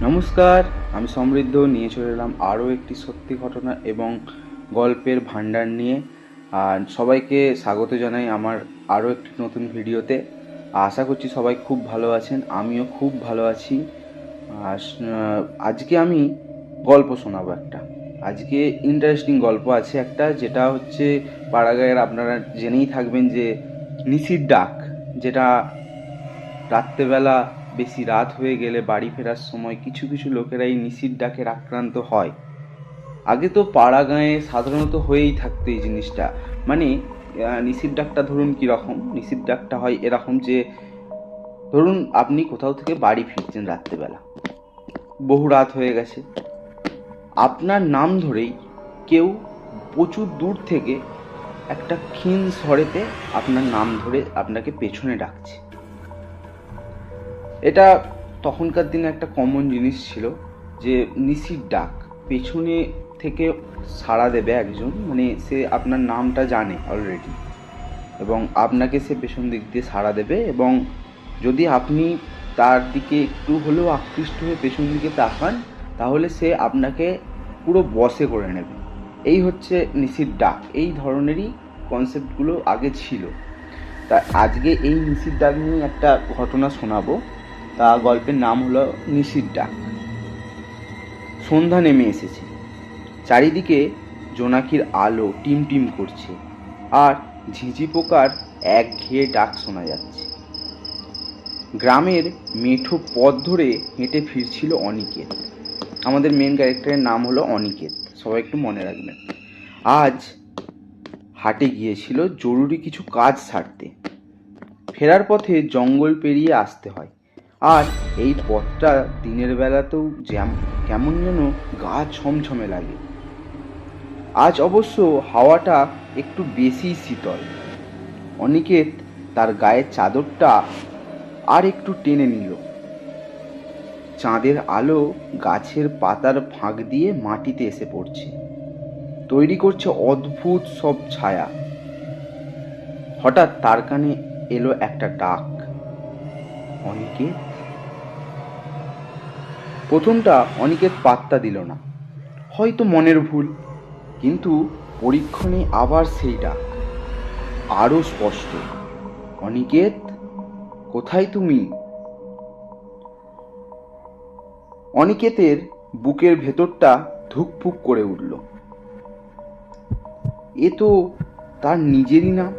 নমস্কার, আমি সমৃদ্ধ নিয়ে চলে এলাম আরও একটি সত্যি ঘটনা এবং গল্পের ভাণ্ডার নিয়ে। আর সবাইকে স্বাগত জানাই আমার আরও একটি নতুন ভিডিওতে। আশা করছি সবাই খুব ভালো আছেন, আমিও খুব ভালো আছি। আর আজকে আমি গল্প শোনাবো একটা। আজকে ইন্টারেস্টিং গল্প আছে একটা, যেটা হচ্ছে পাড়াগাঁয়ের, আপনারা জেনেই থাকবেন যে নিশির ডাক, যেটা রাত্রেবেলা বেশি রাত হয়ে গেলে বাড়ি ফেরার সময় কিছু কিছু লোকেরা এই নিশির ডাকের আক্রান্ত হয়। আগে তো পাড়া গাঁয়ে সাধারণত হয়েই থাকতো এই জিনিসটা। মানে নিশির ডাকটা ধরুন কীরকম, নিশির ডাকটা হয় এরকম যে ধরুন আপনি কোথাও থেকে বাড়ি ফিরছেন রাত্রেবেলা, বহু রাত হয়ে গেছে, আপনার নাম ধরেই কেউ প্রচুর দূর থেকে একটা ক্ষীণ স্বরেতে আপনার নাম ধরে আপনাকে পেছনে ডাকছে। এটা তখনকার দিনে একটা কমন জিনিস ছিল যে নিশির ডাক পেছনে থেকে সাড়া দেবে একজন, মানে সে আপনার নামটা জানে অলরেডি এবং আপনাকে সে পেছন দিক দিয়ে সাড়া দেবে, এবং যদি আপনি তার দিকে একটু হলেও আকৃষ্ট হয়ে পেছন দিকে তাকান তাহলে সে আপনাকে পুরো বশে করে নেবে। এই হচ্ছে নিশির ডাক। এই ধরনেরই কনসেপ্টগুলো আগে ছিল। তা আজকে এই নিশির ডাক নিয়ে একটা ঘটনা শোনাবো। তা গল্পের নাম হলো নিশির ডাক। সন্ধ্যা নেমে এসেছে, চারিদিকে জোনাকির আলো টিমটিম করছে আর ঝিঁঝি পোকার একঘেয়ে ডাক শোনা যাচ্ছে। গ্রামের মেঠো পথ ধরে হেঁটে ফিরছিল অনিকেত। আমাদের মেন ক্যারেক্টারের নাম হলো অনিকেত, সবাই একটু মনে রাখবেন। আজ হাটে গিয়েছিল জরুরি কিছু কাজ সারতে। ফেরার পথে জঙ্গল পেরিয়ে আসতে হয়, আর এই পথটা দিনের বেলাতেও কেমন যেন গা ছমছমে লাগে। আজ অবশ্য হাওয়াটা একটু বেশি শীতল। অনিকেত তার গায়ের চাদরটা আর একটু টেনে নিল। চাঁদের আলো গাছের পাতার ফাঁক দিয়ে মাটিতে এসে পড়ছে, তৈরি করছে অদ্ভুত সব ছায়া। হঠাৎ তার কানে এলো একটা ডাক, অনিকেত। প্রথমটা অনিকেত পাত্তা দিল না, হয়তো মনের ভুল, কিন্তু পরীক্ষণে আবার সেই ডাক, আরো স্পষ্ট, অনিকেত, কোথায় তুমি? অনিকেতের বুকের ভেতরটা ধুকপুক করে উঠল। এ তো তার নিজেরই নাম,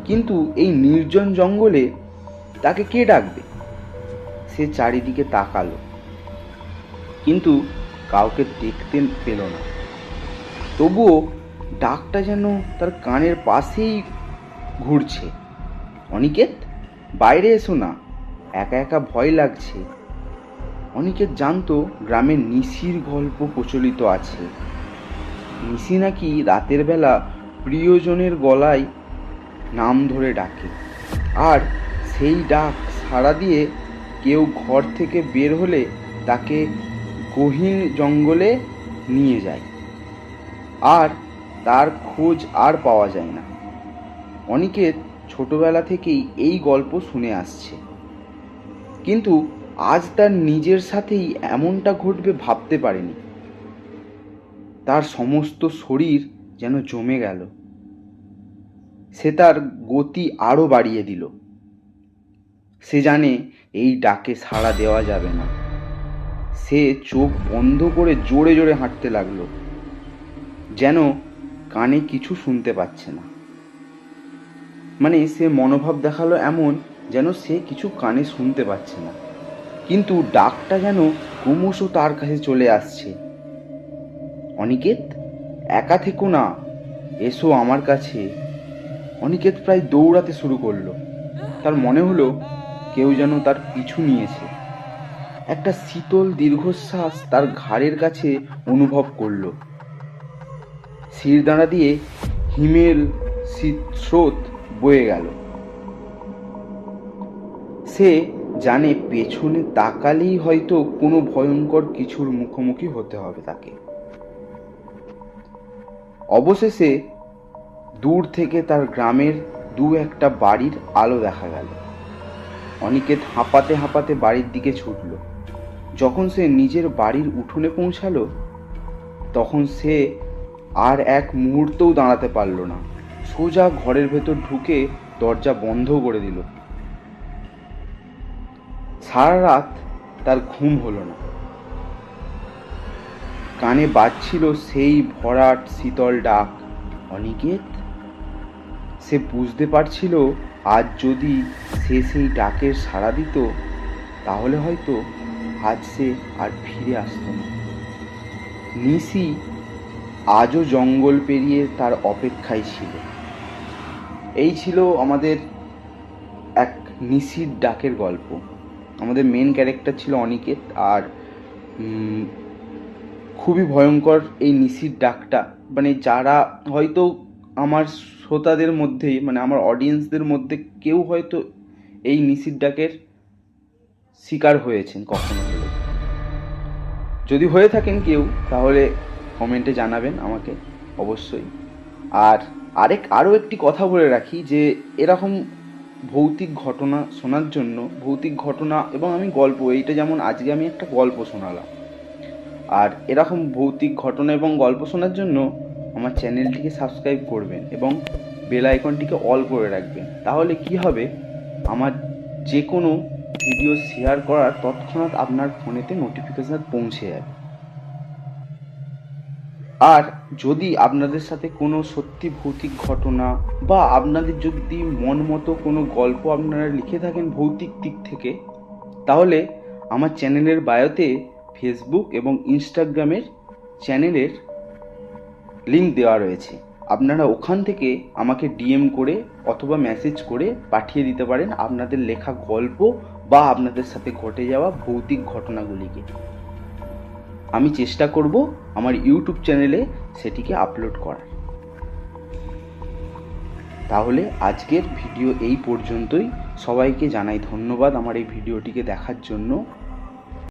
কিন্তু এই নির্জন জঙ্গলে তাকে কে ডাকবে? সে চারিদিকে তাকালো, কিন্তু কাউকে দেখতে পেল না। তবুও ডাকটা যেন তার কানের পাশেই ঘুরছে, অনিকেত, বাইরে এসো না, একা একা ভয় লাগছে। অনিকেত জানতো গ্রামের নিশির গল্প প্রচলিত আছে। নিশি নাকি রাতের বেলা প্রিয়জনের গলায় নাম ধরে ডাকে, আর সেই ডাক সাড়া দিয়ে কেউ ঘর থেকে বের হলে তাকে গহীন জঙ্গলে নিয়ে যায়, আর তার খোঁজ আর পাওয়া যায় না। অনিকেত ছোটবেলা থেকেই এই গল্প শুনে আসছে, কিন্তু আজ তার নিজের সাথেই এমনটা ঘটবে ভাবতে পারেনি। তার সমস্ত শরীর যেন জমে গেল। সে তার গতি আরও বাড়িয়ে দিল। সে জানে এই ডাকে সাড়া দেওয়া যাবে না। সে চোখ বন্ধ করে জোরে জোরে হাঁটতে লাগলো, যেন কানে কিছু শুনতে পাচ্ছে না। মানে সে মনোভাব দেখালো এমন যেন সে কিছু কানে শুনতে পাচ্ছে না, কিন্তু ডাকটা যেন ক্রমশ তার কাছে চলে আসছে। অনিকেত, একা থেকো না, এসো আমার কাছে। অনিকেত প্রায় দৌড়াতে শুরু করলো। তার মনে হলো কেউ যেন তার পিছু নিয়েছে। একটা শীতল দীর্ঘশ্বাস তার ঘাড়ের কাছে অনুভব করলো। শিরদাঁড়া দিয়ে হিমেল স্রোত বয়ে গেল। সে জানে পেছনে তাকালেই হয়তো কোনো ভয়ঙ্কর কিছুর মুখোমুখি হতে হবে তাকে। অবশেষে দূর থেকে তার গ্রামের দু একটা বাড়ির আলো দেখা গেল। অনিকেত হাঁপাতে হাঁপাতে বাড়ির দিকে ছুটল। যখন সে নিজের বাড়ির উঠোনে পৌঁছালো তখন সে আর এক মুহূর্তও দাঁড়াতে পারল না, সোজা ঘরের ভেতর ঢুকে দরজা বন্ধ করে দিল। সারা রাত তার ঘুম হলো না। কানে বাজছিল সেই ভরাট শীতল ডাক, অনিকেত। সে বুঝতে পারছিল আজ যদি সে সেই ডাকের সাড়া দিত তাহলে হয়তো আজ সে আর ফিরে আসতো না। নিশি আজও জঙ্গল পেরিয়ে তার অপেক্ষায় ছিল। এই ছিল আমাদের এক নিশির ডাকের গল্প। আমাদের মেন ক্যারেক্টার ছিল অনিকেত, আর খুবই ভয়ঙ্কর এই নিশির ডাকটা। মানে যারা হয়তো আমার শ্রোতাদের মধ্যেই, মানে আমার অডিয়েন্সদের মধ্যে কেউ হয়তো এই নিশির ডাকের শিকার হয়েছেন কখনো হলেও। যদি হয়ে থাকেন কেউ তাহলে কমেন্টে জানাবেন আমাকে অবশ্যই। আর আরও একটি কথা বলে রাখি যে এরকম ভৌতিক ঘটনা শোনার জন্য, ভৌতিক ঘটনা এবং আমি গল্প, এইটা যেমন আজকে আমি একটা গল্প শোনালাম, আর এরকম ভৌতিক ঘটনা এবং গল্প শোনার জন্য আমার চ্যানেলটিকে সাবস্ক্রাইব করবেন এবং বেল আইকনটিকে অল করে রাখবেন। তাহলে কি হবে, আমার যে কোনো ভিডিও শেয়ার করার তৎক্ষণাৎ আপনার ফোনেতে নোটিফিকেশান পৌঁছে যাবে। আর যদি আপনাদের সাথে কোনো সত্যি ভৌতিক ঘটনা বা আপনাদের যদি মন মতো কোনো গল্প আপনারা লিখে থাকেন ভৌতিক দিক থেকে, তাহলে আমার চ্যানেলের বায়োতে ফেসবুক এবং ইনস্টাগ্রামের চ্যানেলের লিঙ্ক দেওয়া রয়েছে। আপনারা ওখান থেকে আমাকে ডিএম করে অথবা মেসেজ করে পাঠিয়ে দিতে পারেন আপনাদের লেখা গল্প বা আপনাদের সাথে ঘটে যাওয়া ভৌতিক ঘটনাগুলিকে। আমি চেষ্টা করব আমার ইউটিউব চ্যানেলে সেটিকে আপলোড করার। তাহলে আজকের ভিডিও এই পর্যন্তই। সবাইকে জানাই ধন্যবাদ আমার এই ভিডিওটিকে দেখার জন্য।